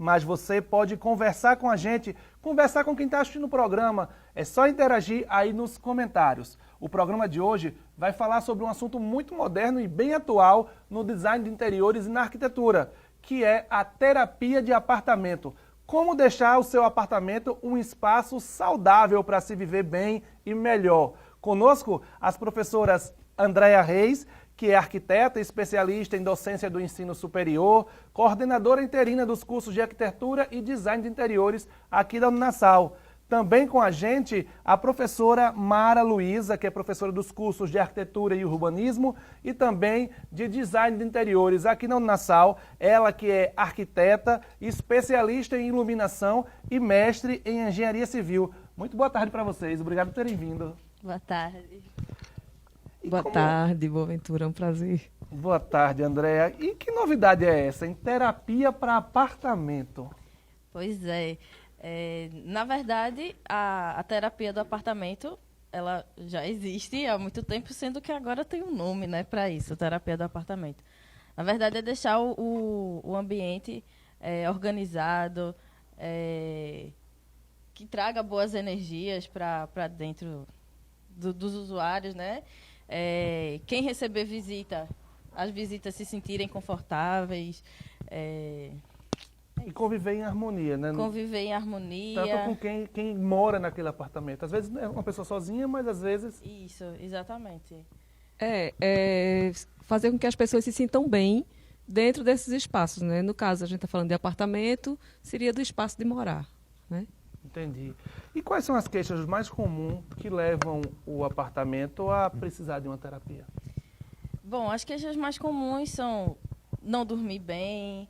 mas você pode conversar com a gente, conversar com quem está assistindo o programa. É só interagir aí nos comentários. O programa de hoje vai falar sobre um assunto muito moderno e bem atual no design de interiores e na arquitetura, que é a terapia de apartamento. Como deixar o seu apartamento um espaço saudável para se viver bem e melhor. Conosco, as professoras Andréa Reis, que é arquiteta e especialista em docência do ensino superior, coordenadora interina dos cursos de arquitetura e design de interiores aqui da Uninasal. Também com a gente a professora Mara Luísa, que é professora dos cursos de arquitetura e urbanismo e também de design de interiores aqui na Uninasal. Ela que é arquiteta, especialista em iluminação e mestre em engenharia civil. Muito boa tarde para vocês, obrigado por terem vindo. Boa tarde. Boa tarde, Boaventura, é um prazer. Boa tarde, Andréa. E que novidade é essa em terapia para apartamento? Pois é. Na verdade, a terapia do apartamento, ela já existe há muito tempo, sendo que agora tem um nome, né, para isso, terapia do apartamento. Na verdade, é deixar o ambiente organizado, que traga boas energias para dentro dos usuários, né? Quem receber visita, as visitas se sentirem confortáveis. E conviver em harmonia, né? Conviver em harmonia. Tanto com quem mora naquele apartamento. Às vezes é uma pessoa sozinha, mas às vezes... Isso, exatamente. Fazer com que as pessoas se sintam bem dentro desses espaços, né? No caso, a gente está falando de apartamento, seria do espaço de morar, né? Entendi. E quais são as queixas mais comuns que levam o apartamento a precisar de uma terapia? Bom, as queixas mais comuns são não dormir bem,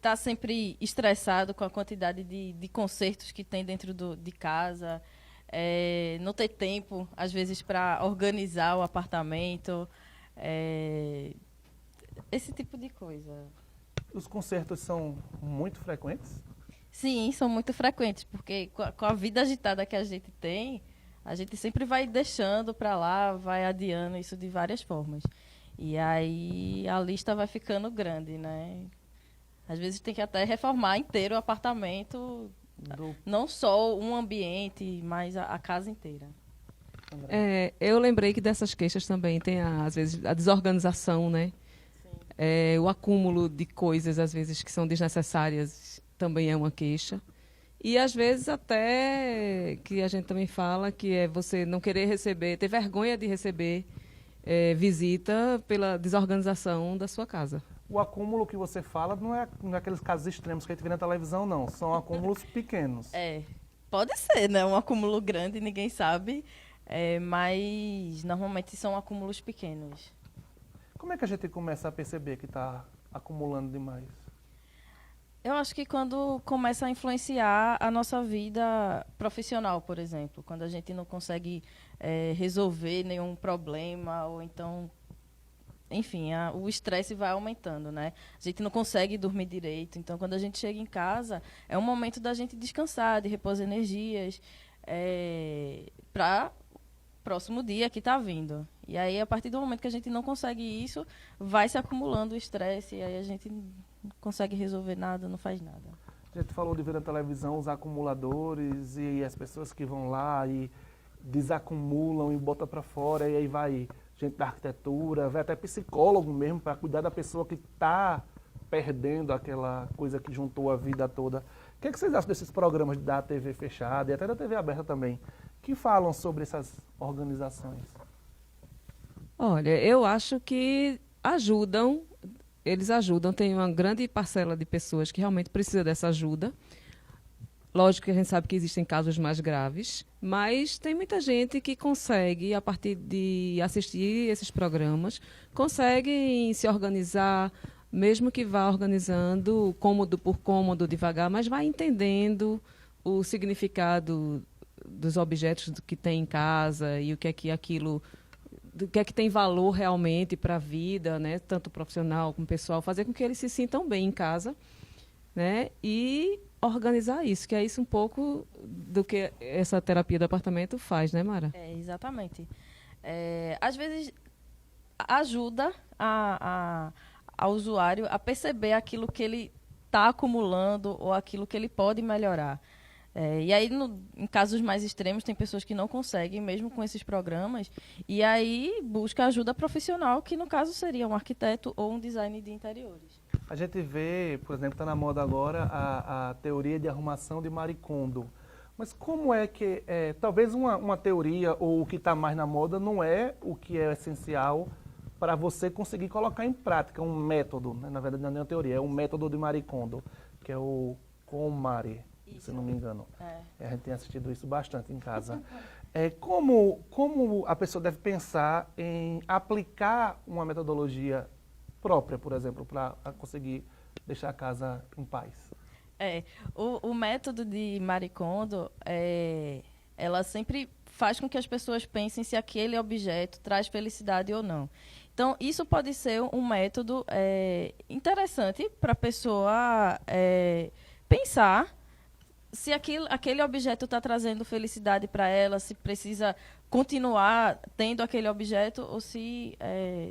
tá sempre estressado com a quantidade de concertos que tem dentro de casa, não ter tempo, às vezes, para organizar o apartamento, esse tipo de coisa. Os concertos são muito frequentes? Sim, são muito frequentes, porque com a vida agitada que a gente tem, a gente sempre vai deixando para lá, vai adiando isso de várias formas. E aí a lista vai ficando grande, né? Às vezes tem que até reformar inteiro o apartamento, não só um ambiente, mas a casa inteira. Eu lembrei que dessas queixas também tem, às vezes, a desorganização, né? O acúmulo de coisas, às vezes, que são desnecessárias, também é uma queixa. E, às vezes, até que a gente também fala que é você não querer receber, ter vergonha de receber visita pela desorganização da sua casa. O acúmulo que você fala não é aqueles casos extremos que a gente vê na televisão, não. São acúmulos pequenos. Pode ser, né? Um acúmulo grande, ninguém sabe, mas normalmente são acúmulos pequenos. Como é que a gente começa a perceber que está acumulando demais? Eu acho que quando começa a influenciar a nossa vida profissional, por exemplo, quando a gente não consegue resolver nenhum problema, ou então, enfim, o estresse vai aumentando, né? A gente não consegue dormir direito, então quando a gente chega em casa, é um momento da gente descansar, de repor energias, para próximo dia que está vindo. E aí, a partir do momento que a gente não consegue isso, vai se acumulando o estresse, e aí a gente não consegue resolver nada, não faz nada. A gente falou de ver na televisão os acumuladores e as pessoas que vão lá e desacumulam e botam para fora, e aí vai gente da arquitetura, vai até psicólogo mesmo para cuidar da pessoa que está perdendo aquela coisa que juntou a vida toda. O que é que vocês acham desses programas da TV fechada e até da TV aberta também, que falam sobre essas organizações? Olha, eu acho que eles ajudam, tem uma grande parcela de pessoas que realmente precisa dessa ajuda. Lógico que a gente sabe que existem casos mais graves, mas tem muita gente que consegue, a partir de assistir esses programas, conseguem se organizar, mesmo que vá organizando cômodo por cômodo, devagar, mas vai entendendo o significado dos objetos que tem em casa e o que é que aquilo... do que é que tem valor realmente para a vida, né? Tanto profissional como pessoal, fazer com que eles se sintam bem em casa, né? E organizar isso, que é isso um pouco do que essa terapia do apartamento faz, né, Mara? Exatamente. Às vezes ajuda ao usuário a perceber aquilo que ele está acumulando ou aquilo que ele pode melhorar. E aí, em casos mais extremos, tem pessoas que não conseguem, mesmo com esses programas, e aí busca ajuda profissional, que no caso seria um arquiteto ou um designer de interiores. A gente vê, por exemplo, está na moda agora a teoria de arrumação de Marie Kondo. Mas como é que, talvez uma teoria ou o que está mais na moda não é o que é essencial para você conseguir colocar em prática um método, né? Na verdade não é uma teoria, é um método de Marie Kondo, que é o KonMari, se não me engano. A gente tem assistido isso bastante em casa. Como a pessoa deve pensar em aplicar uma metodologia própria, por exemplo, para conseguir deixar a casa em paz? O método de Marie Kondo, ela sempre faz com que as pessoas pensem se aquele objeto traz felicidade ou não. Então, isso pode ser um método interessante para a pessoa pensar se aquele objeto está trazendo felicidade para ela, se precisa continuar tendo aquele objeto ou se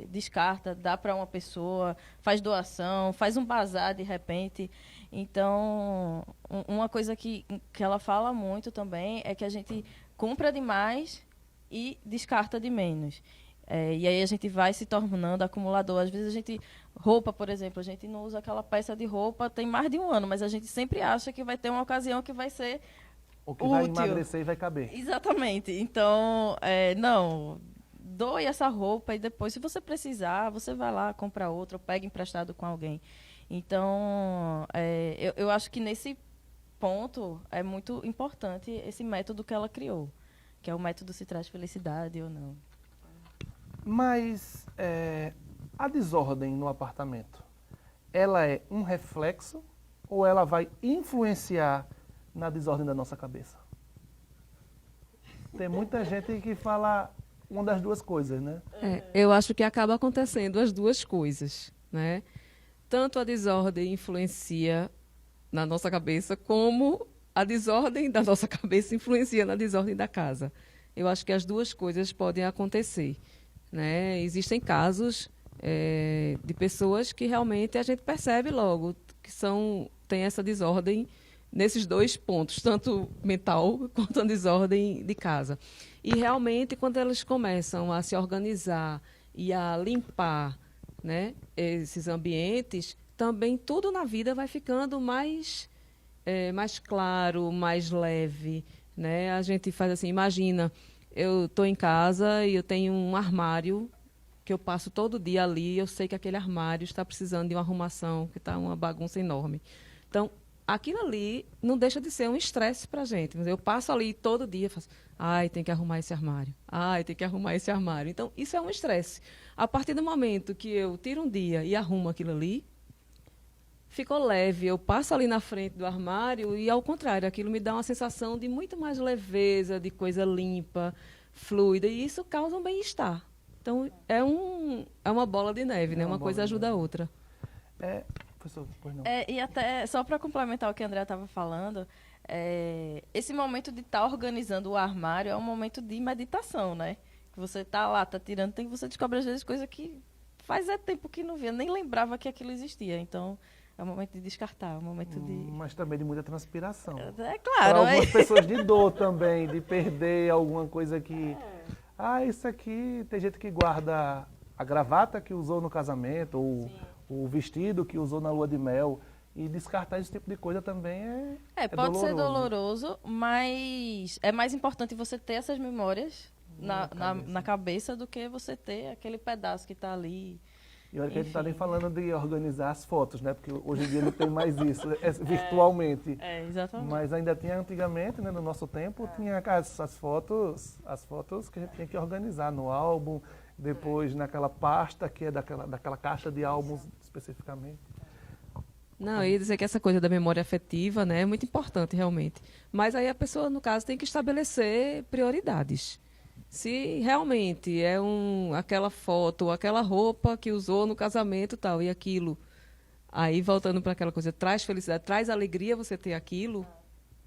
descarta, dá para uma pessoa, faz doação, faz um bazar de repente. Então, uma coisa que ela fala muito também é que a gente compra demais e descarta de menos. E aí a gente vai se tornando acumulador. Às vezes roupa, por exemplo, a gente não usa aquela peça de roupa tem mais de um ano, mas a gente sempre acha que vai ter uma ocasião que vai ser ou que útil. Vai emagrecer e vai caber. Exatamente. Então, não, doe essa roupa e depois, se você precisar, você vai lá, compra outra, ou pega emprestado com alguém. Então, eu acho que nesse ponto é muito importante esse método que ela criou, que é o método se traz felicidade ou não. Mas a desordem no apartamento, ela é um reflexo ou ela vai influenciar na desordem da nossa cabeça? Tem muita gente que fala uma das duas coisas, né? Eu acho que acaba acontecendo as duas coisas, né? Tanto a desordem influencia na nossa cabeça, como a desordem da nossa cabeça influencia na desordem da casa. Eu acho que as duas coisas podem acontecer, né? Existem casos de pessoas que realmente a gente percebe logo que tem essa desordem nesses dois pontos, tanto mental quanto a desordem de casa. E realmente, quando elas começam a se organizar e a limpar, né, esses ambientes, também tudo na vida vai ficando mais claro, mais leve, né? A gente faz assim, imagina, eu estou em casa e eu tenho um armário que eu passo todo dia ali, eu sei que aquele armário está precisando de uma arrumação, que está uma bagunça enorme. Então, aquilo ali não deixa de ser um estresse para a gente. Eu passo ali todo dia e faço, tem que arrumar esse armário. Tem que arrumar esse armário. Então, isso é um estresse. A partir do momento que eu tiro um dia e arrumo aquilo ali, ficou leve. Eu passo ali na frente do armário e, ao contrário, aquilo me dá uma sensação de muito mais leveza, de coisa limpa, fluida, e isso causa um bem-estar. Então, é uma bola de neve, né? Uma coisa ajuda a outra. Professor, pois não. E até, só para complementar o que a Andrea estava falando, esse momento de estar organizando o armário é um momento de meditação, né? Que você está lá, está tirando, você descobre às vezes coisas que faz tempo que não via, nem lembrava que aquilo existia. Então, é um momento de descartar, é um momento de... Mas também de muita transpiração. Claro. Para algumas pessoas de dor também, de perder alguma coisa que... isso aqui, tem gente que guarda a gravata que usou no casamento, ou o vestido que usou na lua de mel, e descartar esse tipo de coisa também pode ser doloroso, mas é mais importante você ter essas memórias na cabeça do que você ter aquele pedaço que está ali. E olha que a gente não está nem falando de organizar as fotos, né? Porque hoje em dia não tem mais isso, virtualmente. Exatamente. Mas ainda tinha antigamente, né, no nosso tempo, tinha as fotos que a gente tinha que organizar no álbum, depois naquela pasta que é daquela caixa de álbuns especificamente. Não, eu ia dizer que essa coisa da memória afetiva, né, é muito importante realmente. Mas aí a pessoa, no caso, tem que estabelecer prioridades. Se realmente é aquela foto ou aquela roupa que usou no casamento tal, e aquilo, aí voltando para aquela coisa, traz felicidade, traz alegria você ter aquilo,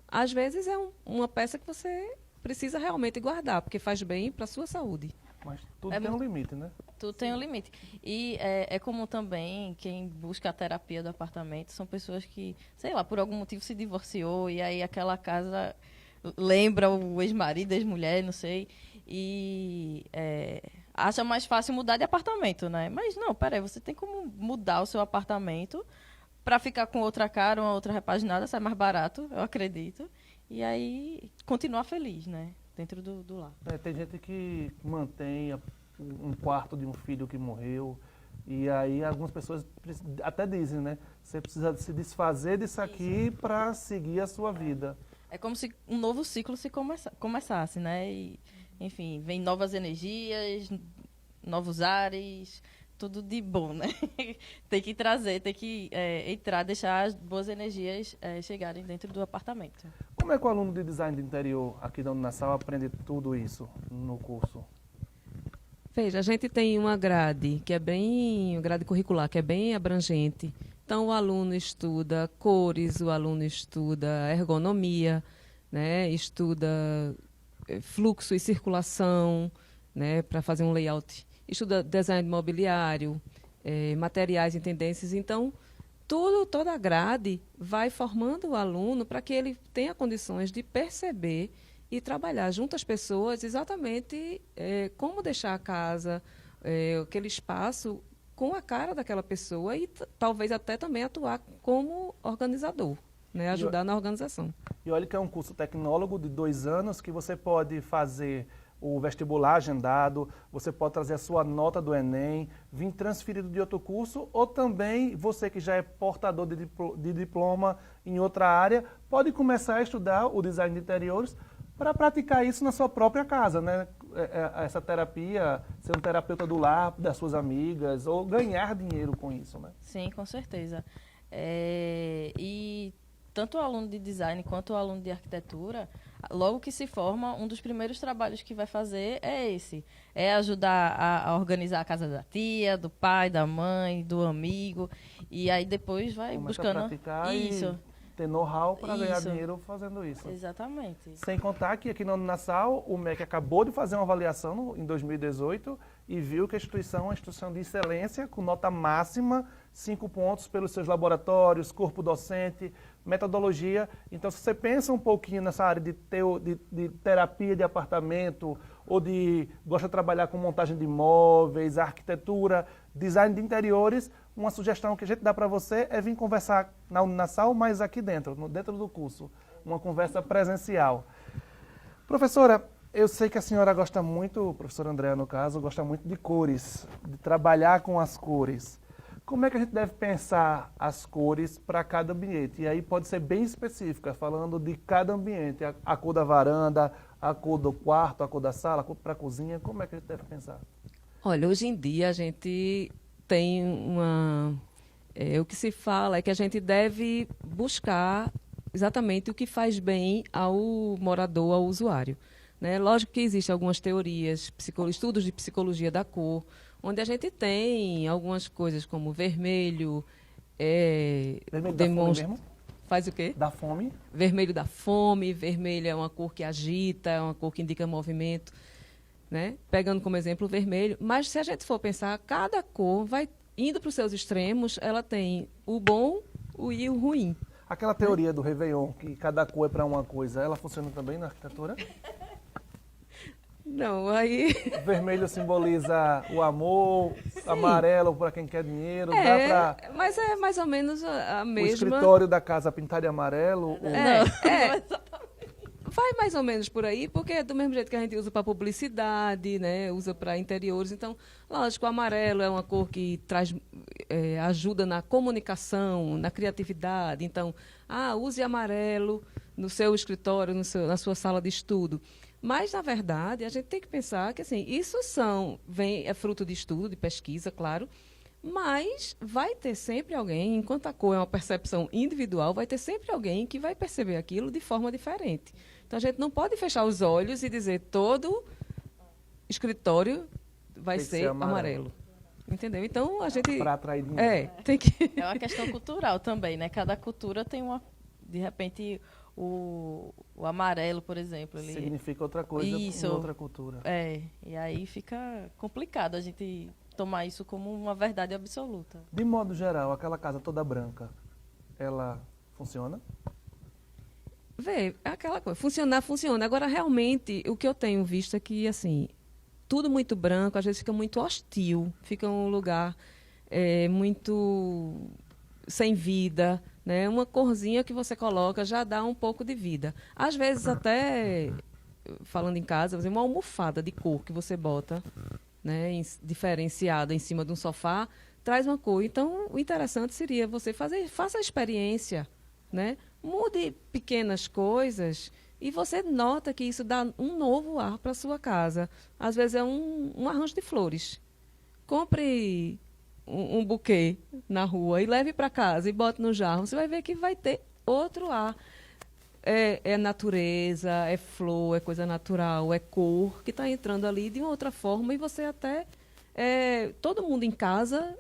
às vezes é uma peça que você precisa realmente guardar, porque faz bem para a sua saúde. Mas tudo tem um limite, né? Tudo tem um limite. E é comum também, quem busca a terapia do apartamento, são pessoas que, sei lá, por algum motivo se divorciou e aí aquela casa lembra o ex-marido, ex-mulher, não sei, e acha mais fácil mudar de apartamento, né? Mas não, peraí, você tem como mudar o seu apartamento para ficar com outra cara, uma outra repaginada, sai mais barato, eu acredito, e aí continuar feliz, né? Dentro do lar. Tem gente que mantém um quarto de um filho que morreu, e aí algumas pessoas até dizem, né? Você precisa se desfazer disso aqui para seguir a sua vida. É como se um novo ciclo se começasse, né? E, enfim, vem novas energias, novos ares, tudo de bom, né? Tem que trazer, tem que entrar, deixar as boas energias chegarem dentro do apartamento. Como é que o aluno de design de interior aqui da Uninasal aprende tudo isso no curso? Veja, a gente tem uma grade uma grade curricular que é bem abrangente. Então, o aluno estuda cores, o aluno estuda ergonomia, né? Estuda fluxo e circulação, né? Para fazer um layout. Estuda design mobiliário, materiais e tendências. Então, toda a grade vai formando o aluno para que ele tenha condições de perceber e trabalhar junto às pessoas exatamente como deixar a casa, aquele espaço com a cara daquela pessoa e talvez até também atuar como organizador, né? Ajudar na organização. E olha que é um curso tecnólogo de 2 anos que você pode fazer o vestibular agendado, você pode trazer a sua nota do Enem, vir transferido de outro curso, ou também você que já é portador de diploma em outra área, pode começar a estudar o design de interiores para praticar isso na sua própria casa, né? Essa terapia, ser um terapeuta do lar, das suas amigas, ou ganhar dinheiro com isso, né? Sim, com certeza. E tanto o aluno de design quanto o aluno de arquitetura, logo que se forma, um dos primeiros trabalhos que vai fazer é esse. É ajudar a organizar a casa da tia, do pai, da mãe, do amigo. E aí depois vai Começa buscando... a praticar isso. E ter know-how para ganhar Isso. dinheiro fazendo isso. Exatamente. Sem contar que aqui na Uninasal, o MEC acabou de fazer uma avaliação em 2018 e viu que a instituição é uma instituição de excelência, com nota máxima, 5 pontos pelos seus laboratórios, corpo docente, metodologia. Então, se você pensa um pouquinho nessa área de terapia de apartamento, ou gosta de trabalhar com montagem de imóveis, arquitetura, design de interiores, uma sugestão que a gente dá para você é vir conversar na Uninasal, mas aqui dentro do curso, uma conversa presencial. Professora, eu sei que a senhora gosta muito, professora Andréa no caso, gosta muito de cores, de trabalhar com as cores. Como é que a gente deve pensar as cores para cada ambiente? E aí pode ser bem específica, falando de cada ambiente, a cor da varanda, a cor do quarto, a cor da sala, a cor para a cozinha, como é que a gente deve pensar? Olha, hoje em dia a gente tem o que se fala é que a gente deve buscar exatamente o que faz bem ao morador, ao usuário, né? Lógico que existem algumas teorias, estudos de psicologia da cor, onde a gente tem algumas coisas como vermelho, Vermelho da fome mesmo? Faz o quê? Da fome. Vermelho da fome, vermelho é uma cor que agita, é uma cor que indica movimento, né? Pegando como exemplo o vermelho. Mas se a gente for pensar, cada cor vai indo para os seus extremos, ela tem o bom e o ruim. Aquela teoria do Réveillon, que cada cor é para uma coisa, ela funciona também na arquitetura? Não, aí... O vermelho simboliza o amor, Sim. Amarelo para quem quer dinheiro, mas é mais ou menos a mesma... O escritório da casa pintar de amarelo? Vai mais ou menos por aí, porque é do mesmo jeito que a gente usa para publicidade, né? Usa para interiores. Então, lógico, o amarelo é uma cor que traz, ajuda na comunicação, na criatividade. Então, use amarelo no seu escritório, na sua sala de estudo. Mas, na verdade, a gente tem que pensar que assim, isso é fruto de estudo, de pesquisa, claro, mas vai ter sempre alguém, enquanto a cor é uma percepção individual, vai ter sempre alguém que vai perceber aquilo de forma diferente. Então, a gente não pode fechar os olhos e dizer todo escritório vai ser amarelo. Entendeu? Então, a gente... Para atrair dinheiro. Tem que... É uma questão cultural também, né? Cada cultura tem de repente, o amarelo, por exemplo. Significa outra coisa em outra cultura. E aí fica complicado a gente tomar isso como uma verdade absoluta. De modo geral, aquela casa toda branca, ela funciona? Vê, é aquela coisa, funcionar, funciona. Agora, realmente, o que eu tenho visto é que, assim, tudo muito branco, às vezes fica muito hostil, fica um lugar muito sem vida, né? Uma corzinha que você coloca já dá um pouco de vida. Às vezes, até, falando em casa, uma almofada de cor que você bota, né, diferenciada em cima de um sofá, traz uma cor. Então, o interessante seria você faça a experiência, né? Mude pequenas coisas e você nota que isso dá um novo ar para a sua casa. Às vezes é um arranjo de flores. Compre um buquê na rua e leve para casa e bote no jarro. Você vai ver que vai ter outro ar. É natureza, é flor, é coisa natural, é cor que está entrando ali de uma outra forma e você até... todo mundo em casa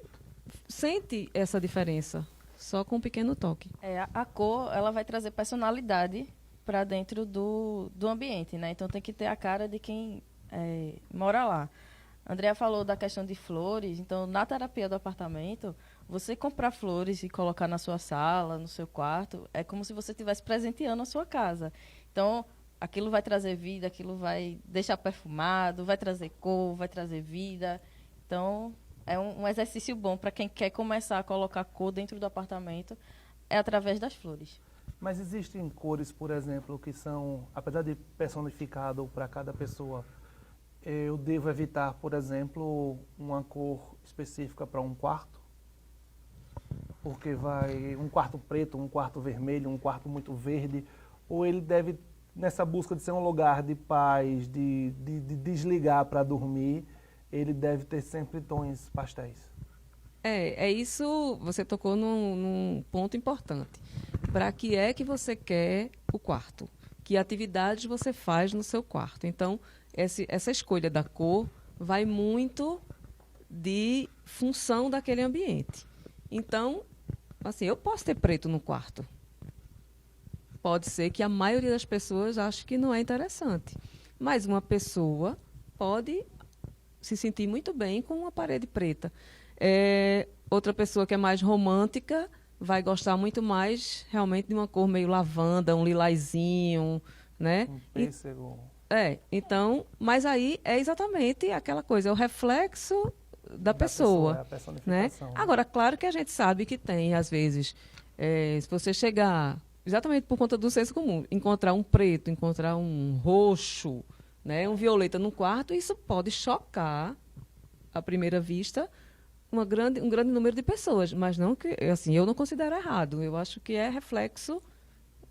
sente essa diferença, só com um pequeno toque. A cor, ela vai trazer personalidade para dentro do ambiente, né? Então tem que ter a cara de quem mora lá. A Andrea falou da questão de flores, então na terapia do apartamento, você comprar flores e colocar na sua sala, no seu quarto, é como se você estivesse presenteando a sua casa. Então, aquilo vai trazer vida, aquilo vai deixar perfumado, vai trazer cor, vai trazer vida. Então, é um exercício bom para quem quer começar a colocar cor dentro do apartamento, é através das flores. Mas existem cores, por exemplo, que são, apesar de personificado para cada pessoa, eu devo evitar, por exemplo, uma cor específica para um quarto? Porque vai um quarto preto, um quarto vermelho, um quarto muito verde, ou ele deve, nessa busca de ser um lugar de paz, de desligar para dormir, ele deve ter sempre tons pastéis? É isso, você tocou num ponto importante. Para que é que você quer o quarto? Que atividades você faz no seu quarto? Então, essa escolha da cor vai muito de função daquele ambiente. Então, assim, eu posso ter preto no quarto. Pode ser que a maioria das pessoas ache que não é interessante. Mas uma pessoa pode se sentir muito bem com uma parede preta. Outra pessoa que é mais romântica vai gostar muito mais realmente de uma cor meio lavanda, um lilazinho, né? Um pêssego. Então, mas aí é exatamente aquela coisa, é o reflexo da pessoa, pessoa, é a né? personificação. Agora, claro que a gente sabe que tem, às vezes, se você chegar, exatamente por conta do senso comum, encontrar um preto, encontrar um roxo, né, um violeta no quarto, isso pode chocar, à primeira vista, um grande número de pessoas, mas não que, assim, eu não considero errado, eu acho que é reflexo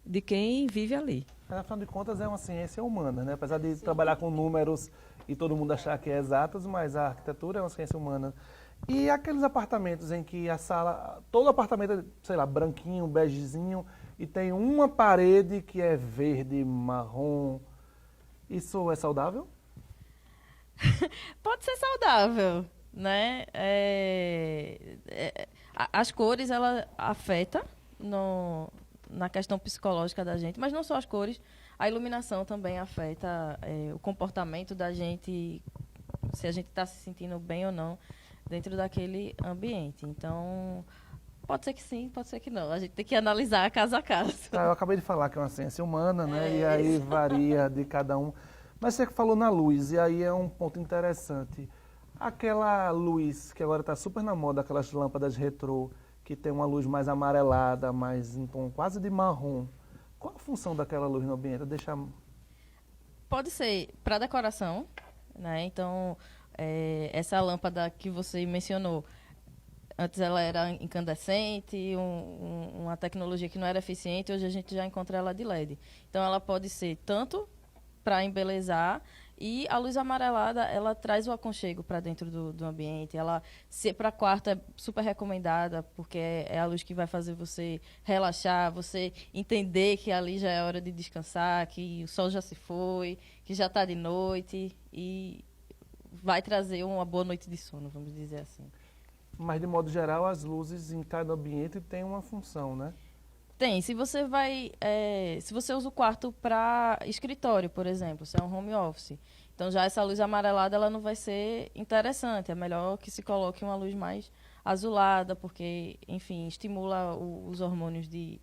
de quem vive ali. Mas, afinal de contas, é uma ciência humana, né? Apesar de trabalhar com números e todo mundo achar que é exatas, mas a arquitetura é uma ciência humana. E aqueles apartamentos em que a sala, todo apartamento é, sei lá, branquinho, begezinho, e tem uma parede que é verde, marrom, isso é saudável? Pode ser saudável, né? As cores, ela afeta na questão psicológica da gente, mas não só as cores, a iluminação também afeta o comportamento da gente, se a gente está se sentindo bem ou não dentro daquele ambiente. Então, pode ser que sim, pode ser que não. A gente tem que analisar casa a casa. Eu acabei de falar que é uma ciência humana, né? E aí varia de cada um. Mas você falou na luz, e aí é um ponto interessante. Aquela luz que agora está super na moda, aquelas lâmpadas retrô, que tem uma luz mais amarelada, mais em tom quase de marrom. Qual a função daquela luz no ambiente? Deixar... Pode ser para decoração, né? Então, essa lâmpada que você mencionou, antes ela era incandescente, uma tecnologia que não era eficiente, hoje a gente já encontra ela de LED. Então, ela pode ser tanto para embelezar, e a luz amarelada, ela traz o aconchego para dentro do ambiente. Ela, se para quarto, é super recomendada, porque é a luz que vai fazer você relaxar, você entender que ali já é hora de descansar, que o sol já se foi, que já está de noite, e vai trazer uma boa noite de sono, vamos dizer assim. Mas, de modo geral, as luzes em cada ambiente têm uma função, né? Tem. Se você se você usa o quarto para escritório, por exemplo, se é um home office, então Então, já essa luz amarelada, ela não vai ser interessante. É melhor que se coloque uma luz mais azulada, porque, enfim, estimula os hormônios de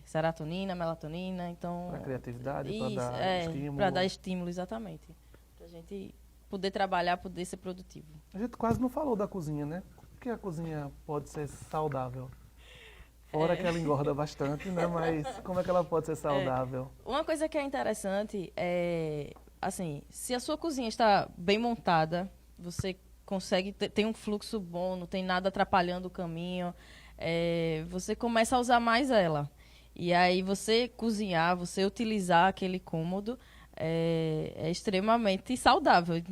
serotonina, melatonina. Então, Para criatividade, para isso, dar estímulo. para dar estímulo, exatamente. Para a gente poder trabalhar, poder ser produtivo. A gente quase não falou da cozinha, né? Por que a cozinha pode ser saudável? Fora que ela engorda bastante, né? Mas como é que ela pode ser saudável? Uma coisa que é interessante é, assim, se a sua cozinha está bem montada, você consegue tem um fluxo bom, não tem nada atrapalhando o caminho, você começa a usar mais ela. E aí você cozinhar, você utilizar aquele cômodo é extremamente saudável.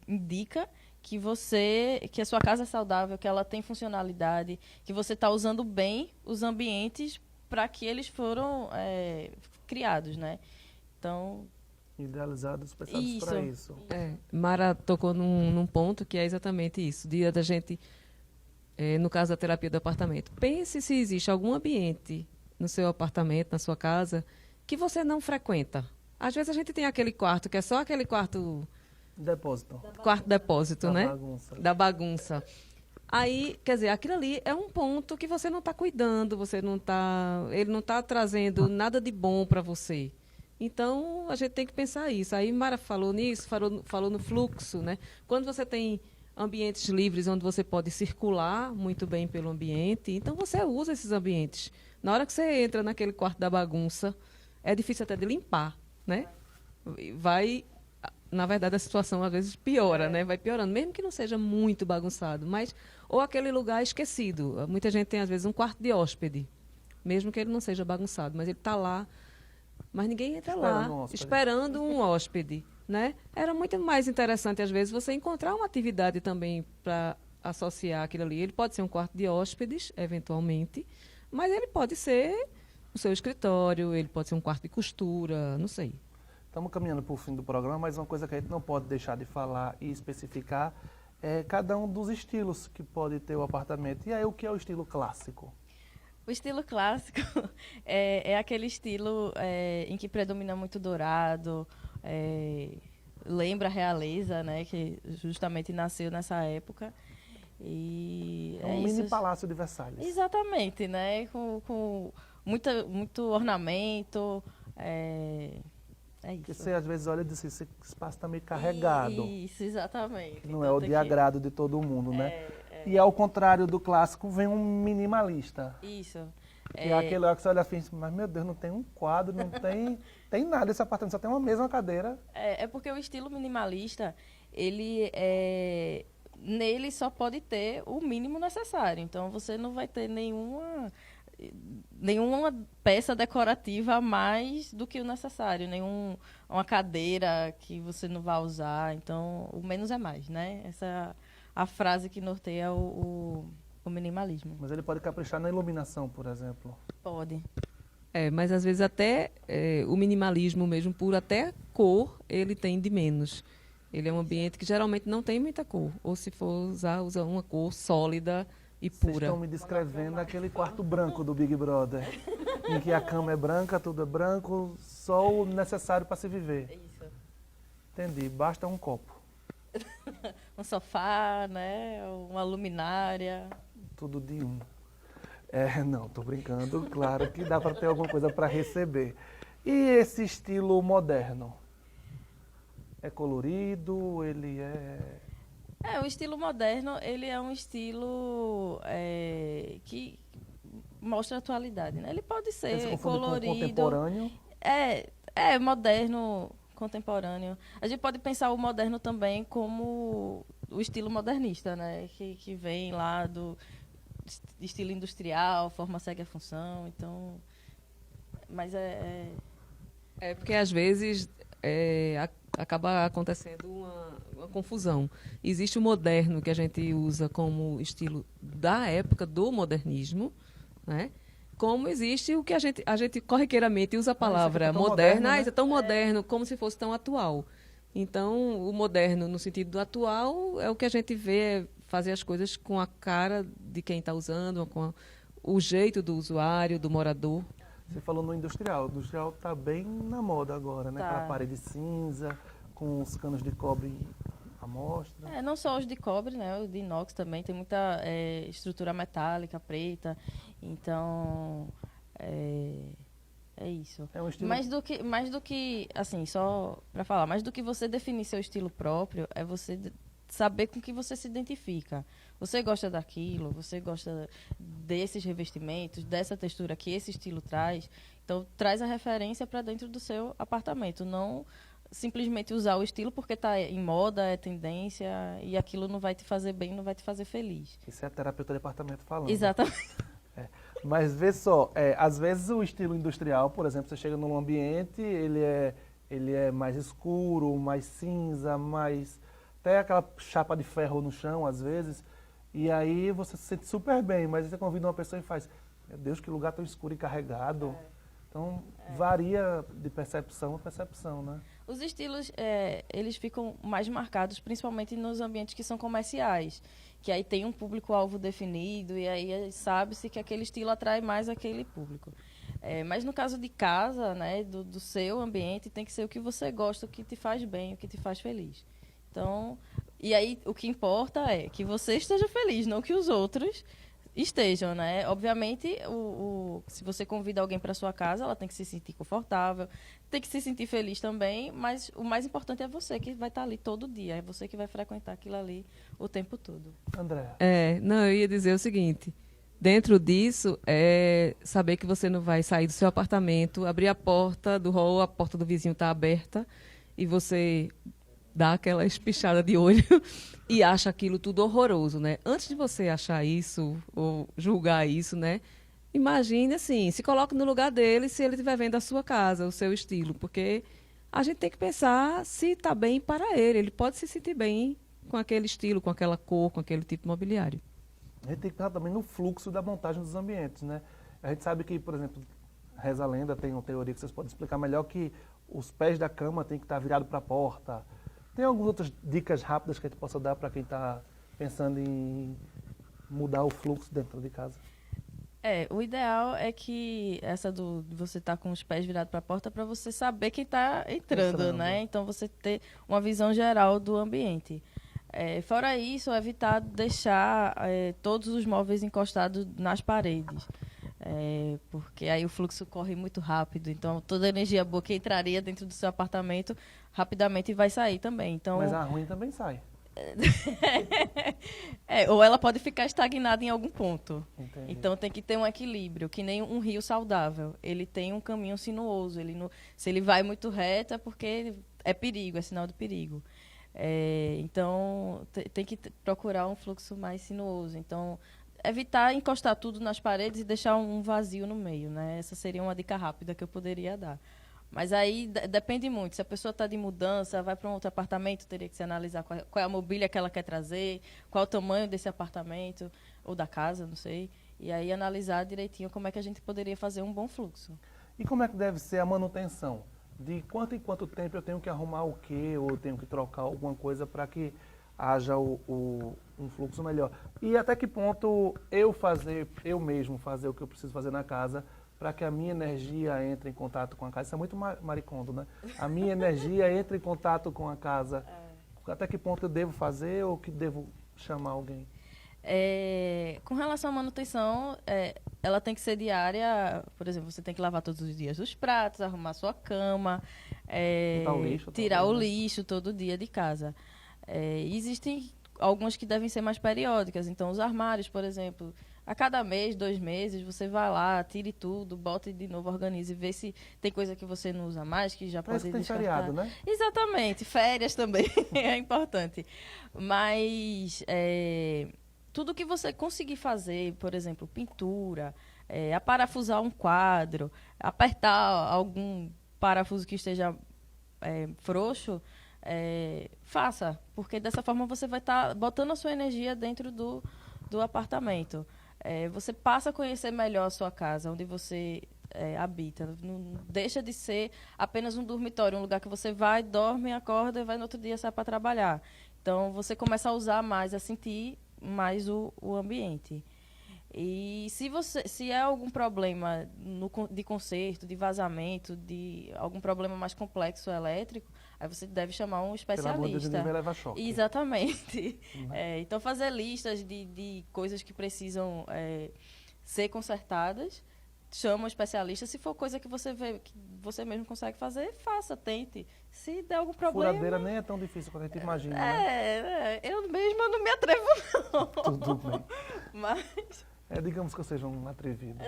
Indica que a sua casa é saudável, que ela tem funcionalidade, que você está usando bem os ambientes para que eles foram criados, né? Então, Idealizados, pensados para isso. Mara tocou num ponto que é exatamente isso, da gente, no caso da terapia do apartamento. Pense se existe algum ambiente no seu apartamento, na sua casa, que você não frequenta. Às vezes a gente tem aquele quarto que é só aquele quarto depósito, Da né? bagunça. Da bagunça. Aí, quer dizer, aquilo ali é um ponto que você não está cuidando, ele não está trazendo nada de bom para você. Então, a gente tem que pensar isso. Aí Mara falou nisso, falou no fluxo, né? Quando você tem ambientes livres onde você pode circular muito bem pelo ambiente, então você usa esses ambientes. Na hora que você entra naquele quarto da bagunça, é difícil até de limpar, né? Na verdade, a situação às vezes piora, né? Vai piorando, mesmo que não seja muito bagunçado, mas ou aquele lugar esquecido. Muita gente tem às vezes um quarto de hóspede, mesmo que ele não seja bagunçado, mas ele está lá, mas ninguém entra lá esperando um hóspede, né? Era muito mais interessante às vezes você encontrar uma atividade também para associar aquilo ali. Ele pode ser um quarto de hóspedes, eventualmente, mas ele pode ser o seu escritório, ele pode ser um quarto de costura, não sei. Estamos caminhando para o fim do programa, mas uma coisa que a gente não pode deixar de falar e especificar é cada um dos estilos que pode ter o apartamento. E aí, o que é o estilo clássico? O estilo clássico é aquele estilo em que predomina muito dourado, lembra a realeza, né, que justamente nasceu nessa época. E É um mini palácio de Versalhes. Exatamente, né, com muito ornamento. É isso. Porque você às vezes olha e diz assim, esse espaço está meio carregado. Isso, exatamente. Não então, é o de agrado de todo mundo, né? E ao contrário do clássico, vem um minimalista. Isso. Que é aquele lá que você olha assim, mas meu Deus, não tem um quadro, não tem nada esse apartamento, só tem uma mesma cadeira. É porque o estilo minimalista, ele nele só pode ter o mínimo necessário. Então você não vai ter nenhuma peça decorativa a mais do que o necessário, uma cadeira que você não vai usar. Então, o menos é mais, né? Essa é a frase que norteia o minimalismo. Mas ele pode caprichar na iluminação, por exemplo. Pode. Mas às vezes até o minimalismo mesmo, por até cor, ele tem de menos. Ele é um ambiente que geralmente não tem muita cor. Ou se for usa uma cor sólida e pura. Vocês estão me descrevendo aquele quarto branco do Big Brother, em que a cama é branca, tudo é branco, só o necessário para se viver. Isso. Entendi, basta um copo. Um sofá, né? Uma luminária. Tudo de um. Não, tô brincando, claro que dá para ter alguma coisa para receber. E esse estilo moderno? É colorido, ele é... O estilo moderno, ele é um estilo que mostra a atualidade, né? Ele pode Ele se ser confunde colorido. com contemporâneo? Moderno, contemporâneo. A gente pode pensar o moderno também como o estilo modernista, né? Que vem lá do estilo industrial, forma segue a função, então... Mas porque às vezes acaba acontecendo uma confusão. Existe o moderno, que a gente usa como estilo da época do modernismo, né? Como existe o que a gente corriqueiramente usa a palavra moderna, né? Isso é tão moderno, como se fosse tão atual. Então, o moderno, no sentido do atual, é o que a gente vê fazer as coisas com a cara de quem está usando, com o jeito do usuário, do morador. Você falou no industrial. O industrial está bem na moda agora, né? Tá. Aquela parede cinza, com os canos de cobre à mostra. Não só os de cobre, né? Os de inox também. Tem muita estrutura metálica, preta. Então, é isso. É um estilo... Mais do que, assim, só para falar, mais do que você definir seu estilo próprio, é você saber com que você se identifica. Você gosta daquilo, você gosta desses revestimentos, dessa textura que esse estilo traz. Então, traz a referência para dentro do seu apartamento. Não simplesmente usar o estilo porque está em moda, é tendência, e aquilo não vai te fazer bem, não vai te fazer feliz. Isso é a terapeuta de apartamento falando. Exatamente. Mas vê só, às vezes o estilo industrial, por exemplo, você chega num ambiente, ele é mais escuro, mais cinza, mais... até aquela chapa de ferro no chão, às vezes, e aí você se sente super bem, mas aí você convida uma pessoa e faz, meu Deus, que lugar tão escuro e carregado. Então, varia de percepção a percepção, né? Os estilos, eles ficam mais marcados, principalmente nos ambientes que são comerciais, que aí tem um público-alvo definido e aí sabe-se que aquele estilo atrai mais aquele público. Mas no caso de casa, né, do seu ambiente, tem que ser o que você gosta, o que te faz bem, o que te faz feliz. Então, e aí o que importa é que você esteja feliz, não que os outros estejam, né? Obviamente, se você convida alguém para sua casa, ela tem que se sentir confortável, tem que se sentir feliz também, mas o mais importante é você que vai estar ali todo dia, é você que vai frequentar aquilo ali o tempo todo. André. Não, eu ia dizer o seguinte, dentro disso, é saber que você não vai sair do seu apartamento, abrir a porta do hall, a porta do vizinho está aberta, e você dá aquela espichada de olho e acha aquilo tudo horroroso, né? Antes de você achar isso ou julgar isso, né? Imagine assim, se coloque no lugar dele se ele estiver vendo a sua casa, o seu estilo, porque a gente tem que pensar se está bem para ele. Ele pode se sentir bem com aquele estilo, com aquela cor, com aquele tipo de mobiliário. A gente tem que pensar também no fluxo da montagem dos ambientes, né? A gente sabe que, por exemplo, reza a lenda, tem uma teoria que vocês podem explicar melhor, que os pés da cama tem que estar virados para a porta. Tem algumas outras dicas rápidas que a gente possa dar para quem está pensando em mudar o fluxo dentro de casa? O ideal é que essa de você estar com os pés virados para a porta para você saber quem está entrando, né? Então, você ter uma visão geral do ambiente. Fora isso, evitar deixar todos os móveis encostados nas paredes. Porque aí o fluxo corre muito rápido. Então, toda a energia boa que entraria dentro do seu apartamento rapidamente vai sair também. Então, mas a ruim também sai. Ou ela pode ficar estagnada em algum ponto. Entendi. Então tem que ter um equilíbrio, que nem um rio saudável. Ele tem um caminho sinuoso. Se ele vai muito reto é porque é perigo, é sinal de perigo. Então tem que procurar um fluxo mais sinuoso. Então evitar encostar tudo nas paredes e deixar um vazio no meio, né? Essa seria uma dica rápida que eu poderia dar. Mas aí depende muito. Se a pessoa está de mudança, vai para um outro apartamento, teria que se analisar qual é a mobília que ela quer trazer, qual é o tamanho desse apartamento, ou da casa, não sei. E aí analisar direitinho como é que a gente poderia fazer um bom fluxo. E como é que deve ser a manutenção? De quanto em quanto tempo eu tenho que arrumar o quê? Ou eu tenho que trocar alguma coisa para que haja um fluxo melhor? E até que ponto eu mesmo fazer o que eu preciso fazer na casa para que a minha energia entre em contato com a casa? Isso é muito maricondo, né? A minha energia entre em contato com a casa. Até que ponto eu devo fazer ou que devo chamar alguém? Com relação à manutenção, ela tem que ser diária. Por exemplo, você tem que lavar todos os dias os pratos, arrumar sua cama, tirar o lixo todo dia de casa. Existem algumas que devem ser mais periódicas. Então, os armários, por exemplo, a cada mês, 2 meses, você vai lá, tire tudo, bote de novo, organize, vê se tem coisa que você não usa mais, que já pode tem descartar. feriado, né? Exatamente, férias também é importante. Mas tudo que você conseguir fazer, por exemplo, pintura, aparafusar um quadro, apertar algum parafuso que esteja frouxo, faça, porque dessa forma você vai estar botando a sua energia dentro do apartamento. Você passa a conhecer melhor a sua casa, onde você habita. Não deixa de ser apenas um dormitório, um lugar que você vai, dorme, acorda e vai no outro dia sai para trabalhar. Então, você começa a usar mais, a sentir mais o ambiente. E se é algum problema de conserto, de vazamento, de algum problema mais complexo elétrico, aí você deve chamar um Pelo amor de Deus, especialista. ninguém vai levar choque. Exatamente. Então, fazer listas de coisas que precisam ser consertadas, chama um especialista. Se for coisa que você vê que você mesmo consegue fazer, faça, tente. Se der algum problema... Furadeira nem é tão difícil quanto a gente imagina, né? Eu mesma não me atrevo, não. Tudo bem. Mas... digamos que eu seja um atrevido.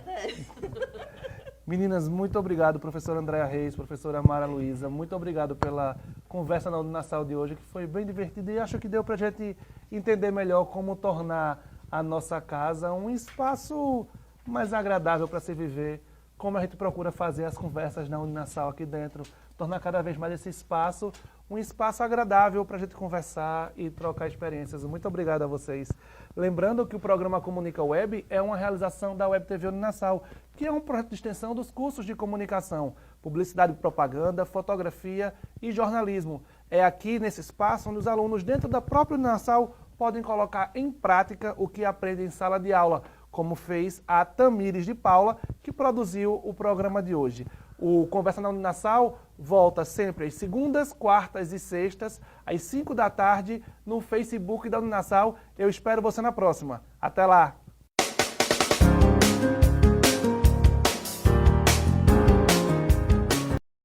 Meninas, muito obrigado, professora Andréa Reis, professora Mara Luísa. Muito obrigado pela conversa na Uninassal de hoje, que foi bem divertida e acho que deu para a gente entender melhor como tornar a nossa casa um espaço mais agradável para se viver, como a gente procura fazer as conversas na Uninassal aqui dentro, tornar cada vez mais esse espaço um espaço agradável para a gente conversar e trocar experiências. Muito obrigado a vocês. Lembrando que o programa Comunica Web é uma realização da Web TV Uninassal, que é um projeto de extensão dos cursos de comunicação, publicidade e propaganda, fotografia e jornalismo. É aqui nesse espaço onde os alunos dentro da própria Uninassal podem colocar em prática o que aprendem em sala de aula, como fez a Tamires de Paula, que produziu o programa de hoje. O Conversa na Uninassal volta sempre às segundas, quartas e sextas, às 5 da tarde, no Facebook da Uninassal. Eu espero você na próxima. Até lá!